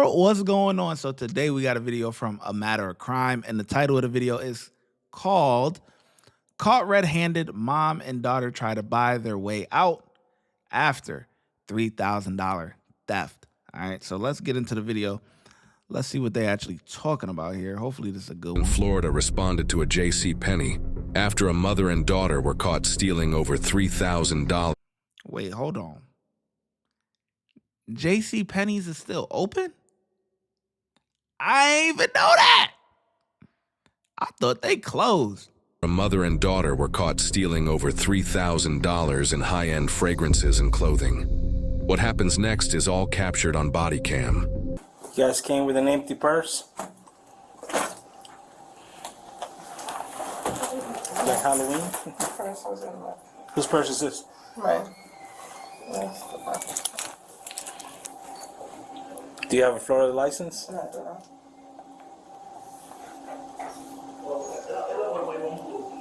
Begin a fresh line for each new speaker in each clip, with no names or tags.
world, what's going on? So today we got a video from A Matter of Crime, and the title of the video is called Caught Red-Handed, Mom and Daughter Try to Buy Their Way Out After $3,000 Theft. All right, so let's get into the video. Let's see what they actually talking about here. Hopefully this is a good one.
Florida responded to a JCPenney after a mother and daughter were caught stealing over $3,000.
Wait, hold on. JCPenney's is still open? I ain't even know that. I thought they closed.
A mother and daughter were caught stealing over $3,000 in high-end fragrances and clothing. What happens next is all captured on body cam.
You guys came with an empty purse? Like Halloween?
Purse was in there.
Whose purse is this?
Mine. Yes, the purse.
Do you have a Florida license?
No, I don't know.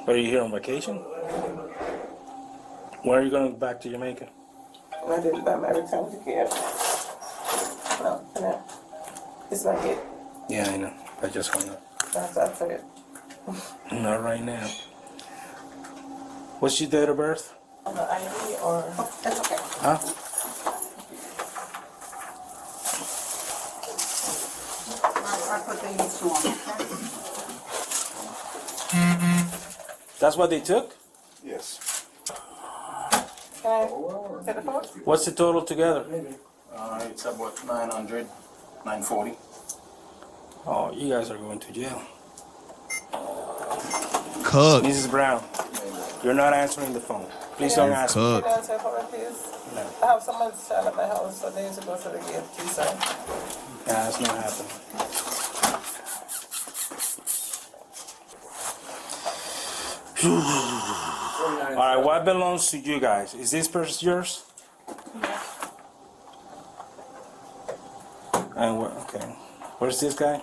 Are you here on vacation? When are you going back to Jamaica?
I did them every time you get. No. It's not it.
Yeah, I know. I just hung up.
That's it.
Not right now. What's your date of birth?
On the ID or... Oh, that's okay.
Huh?
I put the used to on, okay?
That's what they took?
Yes.
Can I take the phone?
What's the total together?
It's about 900, 940.
Oh, you guys are going to jail.
Cook.
Mrs. Brown, you're not answering the phone. Please don't ask me.
Cook.
Can I answer for it, please?
No.
I have someone stand at my house, so they used to go to the gate, please, sir.
That's not happening. All right, what belongs to you guys? Is this purse yours? And okay, where's this guy?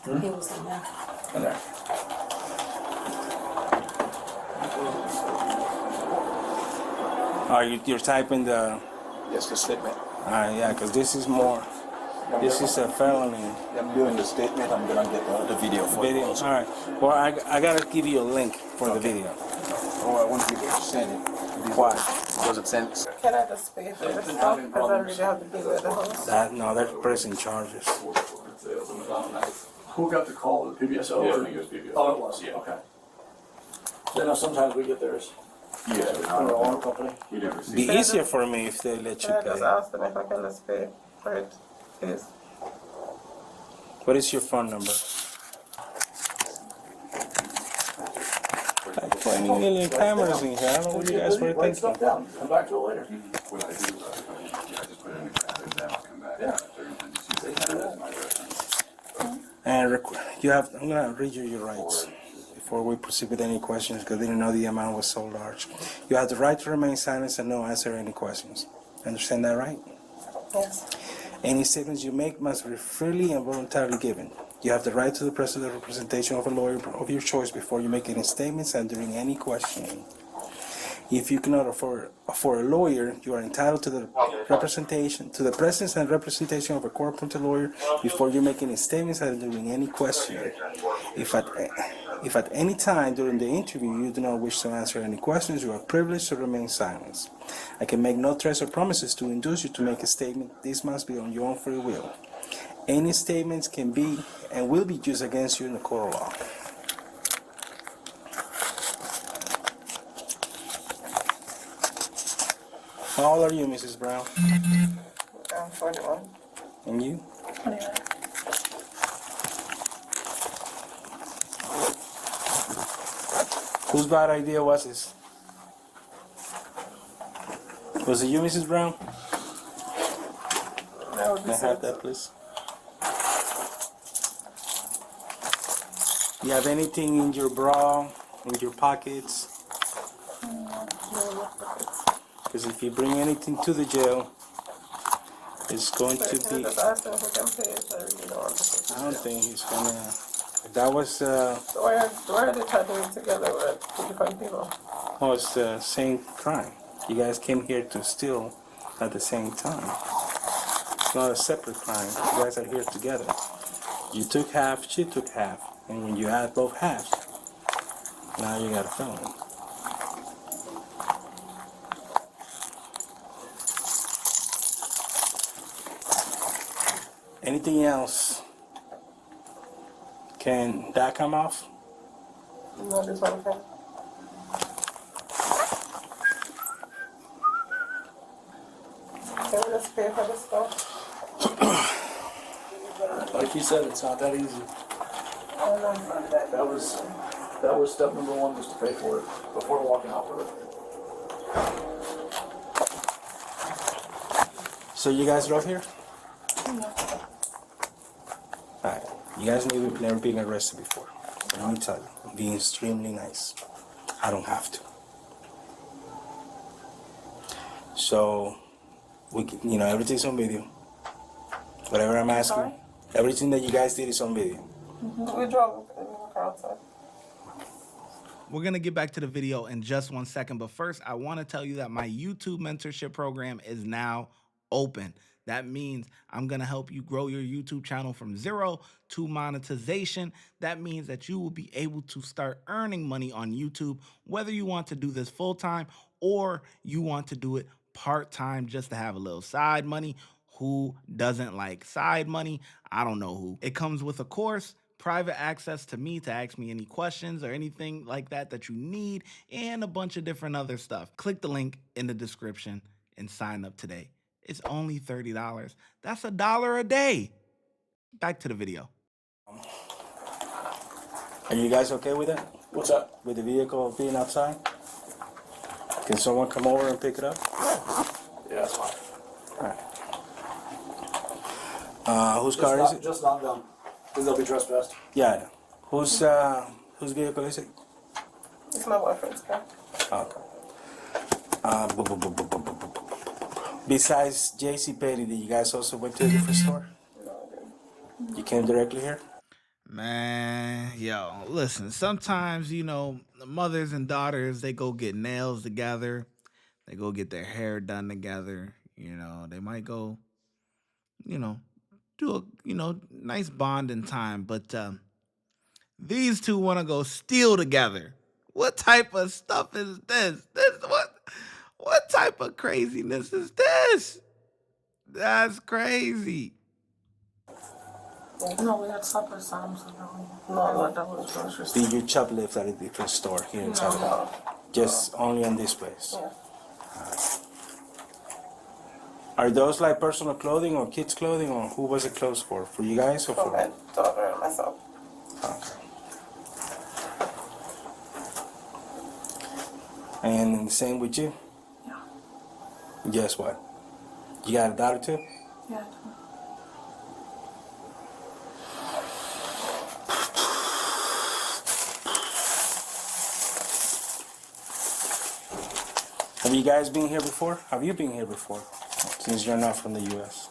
He was in there.
In there. You're typing the.
Yes, the statement.
Yeah, because this is more. This is a felony.
I'm doing the statement. I'm gonna get the video for you.
Video. All right. Well, I gotta give you a link for the video.
Oh, I want you to send it.
Why?
Does it send?
Can I just pay for the stuff? Because I really have to deal with the house.
No, they're pressing charges.
Who got the call? The PBSO?
Yeah,
or-
I think it was PBSO.
Oh, it was, yeah, okay. You know, sometimes we get theirs.
Yeah,
From our own company.
we didn't receive.
Be easier for me if they let you
Can I just
pay.
ask them if I can just pay for it, please?
What is your phone number? Like 20 million cameras in here. I don't know what you guys were
Write
thinking.
stuff down, come back to it later.
What I do, I just put it in the calendar, then I'll come back.
Yeah.
That's my reference.
And I'm gonna read you your rights before we proceed with any questions because I didn't know the amount was so large. You have the right to remain silent and no answer any questions. Understand that, right?
Yes.
Any statements you make must be freely and voluntarily given. You have the right to the present representation of a lawyer of your choice before you make any statements and during any questioning. If you cannot afford a lawyer, you are entitled to the presence and representation of a court-appointed lawyer before you make any statements and during any questioning. If at any time during the interview you do not wish to answer any questions, you are privileged to remain silent. I can make no threats or promises to induce you to make a statement. This must be on your own free will. Any statements can be and will be used against you in the court of law. How old are you, Mrs. Brown?
I'm 41.
And you?
29.
Whose bad idea was this? Was it you, Mrs. Brown?
That would
Can
be
I have
safe.
that, please? You have anything in your bra, in your pockets? Because if you bring anything to the jail, it's going to be.
Just ask them if we can pay it. I really don't want to pay
I don't think he's gonna. That was.
So why are they trying to do it together with two different people?
Oh, it's the same crime. You guys came here to steal at the same time. It's not a separate crime. You guys are here together. You took half, she took half. And when you add both halves, now you got a felony. Anything else? Can that come off?
No, this one thing. Can we just pay for this stuff?
Like you said, it's not that easy. That was step number one, was to pay for it before walking out with it.
So you guys drove here? Alright. You guys never been arrested before. Let me tell you, I'm being extremely nice. I don't have to. So, everything's on video. Whatever I'm asking,
Sorry?
everything that you guys did is on video.
We drove in the car outside.
We're going to get back to the video in just 1 second, but first I want to tell you that my YouTube mentorship program is now open. That means I'm going to help you grow your YouTube channel from zero to monetization. That means that you will be able to start earning money on YouTube, whether you want to do this full-time or you want to do it part-time just to have a little side money. Who doesn't like side money? I don't know who. It comes with a course, private access to me to ask me any questions or anything like that that you need, and a bunch of different other stuff. Click the link in the description and sign up today. It's only $30. That's $1 a day. Back to the video.
Are you guys okay with that?
What's that?
With the vehicle being outside? Can someone come over and pick it up?
Yeah, that's fine.
Alright. Whose car is it?
Just not them, because they'll be trespassed.
Yeah, I know. Whose vehicle is it?
It's my boyfriend's car.
Okay. Besides J.C. Penney, did you guys also went to a different store?
No, I didn't.
You came directly here?
Man, yo, listen, sometimes, the mothers and daughters, they go get nails together. They go get their hair done together. They might go, do a, nice bonding time. But these two want to go steal together. What type of stuff is this? What type of craziness is this? That's crazy.
No, we had supper times. No, that was grocery store.
Did you shoplift at a different store here in town? Just only in this place?
Yeah.
Are those like personal clothing or kids' clothing, or who was it clothes for? For you guys or
For my
for?
daughter and myself.
Okay. And same with you?
Yeah.
Guess what? You got a daughter too?
Yeah.
Have you guys been here before? Have you been here before? Since you're not from the U.S.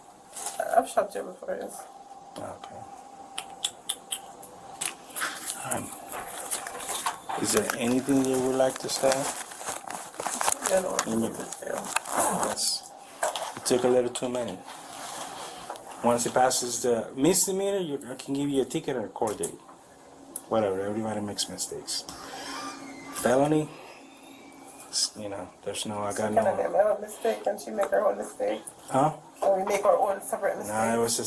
I've shopped here before, yes.
Okay. Is there anything you would like to say?
Yeah, no,
In your- Yes. It took a little too many. Once it passes the misdemeanor, I can give you a ticket or a court date. Whatever, everybody makes mistakes. Felony, there's no, I got
Can I
no.
make my own mistake and she make her own mistake?
Huh?
Or we make our own separate mistakes?
No, it's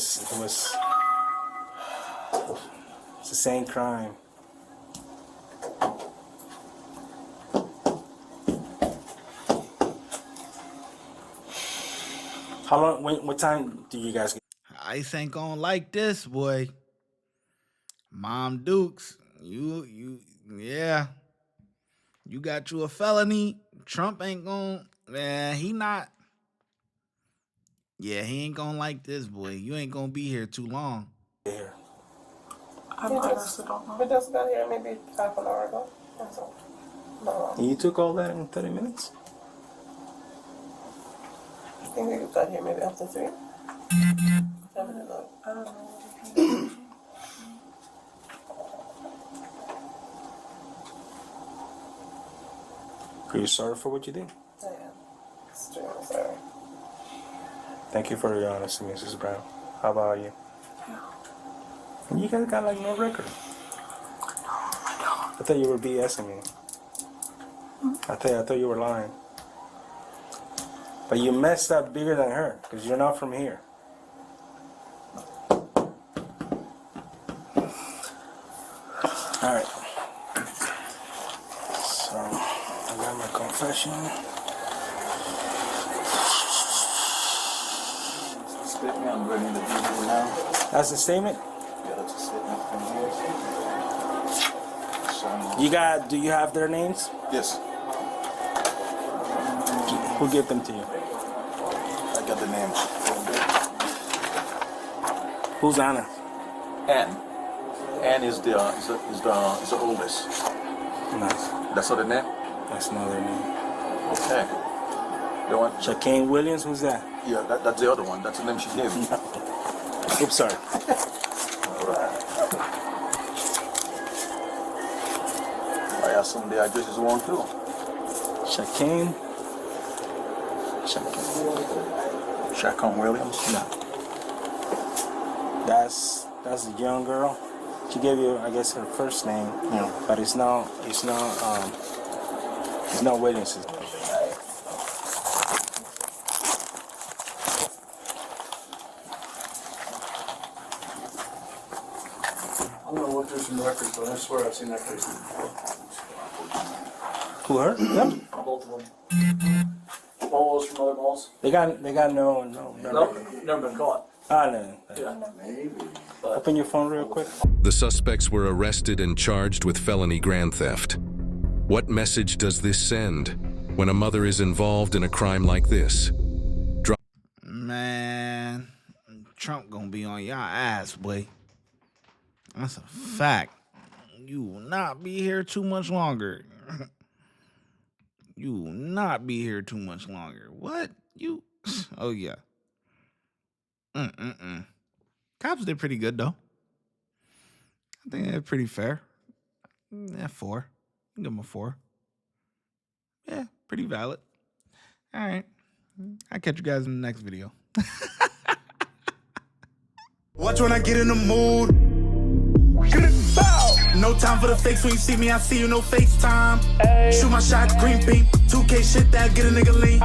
the same crime. How long, what time do you guys get?
Ice ain't gonna like this, boy. Mom Dukes, yeah. You got you a felony. Trump ain't gonna, man, he ain't gonna like this, boy. You ain't gonna be here too long.
Here.
I honestly don't know.
We just got here maybe half an hour ago. That's all. No,
And you took all that in 30 minutes?
I think we got here maybe after 3. I don't know.
I don't know.
Are you sorry for what you did?
I am extremely sorry.
Thank you for your honesty, Mrs. Brown. How about you? You guys got like no record. I thought you were BSing me. I thought you were lying. But you messed up bigger than her, because you're not from here. Alright. So, I got my confession.
Statement, I'm ready to do it now.
That's the statement?
Yeah, that's a statement from here.
Do you have their names?
Yes,
Who gave them to you?
I got the names.
Who's Anna?
Ann. Ann is the oldest.
Nice.
That's not the name?
That's not their name.
Okay. The one?
Shaquane Williams, who's that?
Yeah, that's the other one. That's the name she gave me.
Oops, sorry.
I assume the address is one too.
Shaquane.
Shaquan Williams?
No. That's the young girl. She gave you, I guess, her first name.
Yeah.
But it's not Williams.
I'm gonna look through some records, but I swear I've seen that case before.
Who, her? Them?
Both of them. All those from other malls?
They got no.
Nope, never been caught.
Ah, no.
Yeah.
Open your phone real quick.
The suspects were arrested and charged with felony grand theft. What message does this send when a mother is involved in a crime like this?
Man, Trump gonna be on y'all ass, boy. That's a fact. You will not be here too much longer. You will not be here too much longer. What? You? Oh, yeah. Cops did pretty good, though. I think they're pretty fair. Yeah, 4. Give them a 4. Yeah, pretty valid. All right. I'll catch you guys in the next video.
Watch when I get in the mood. No time for the fakes. When you see me, I see you, no FaceTime. Shoot my shot, green beam. 2K shit that get a nigga lean.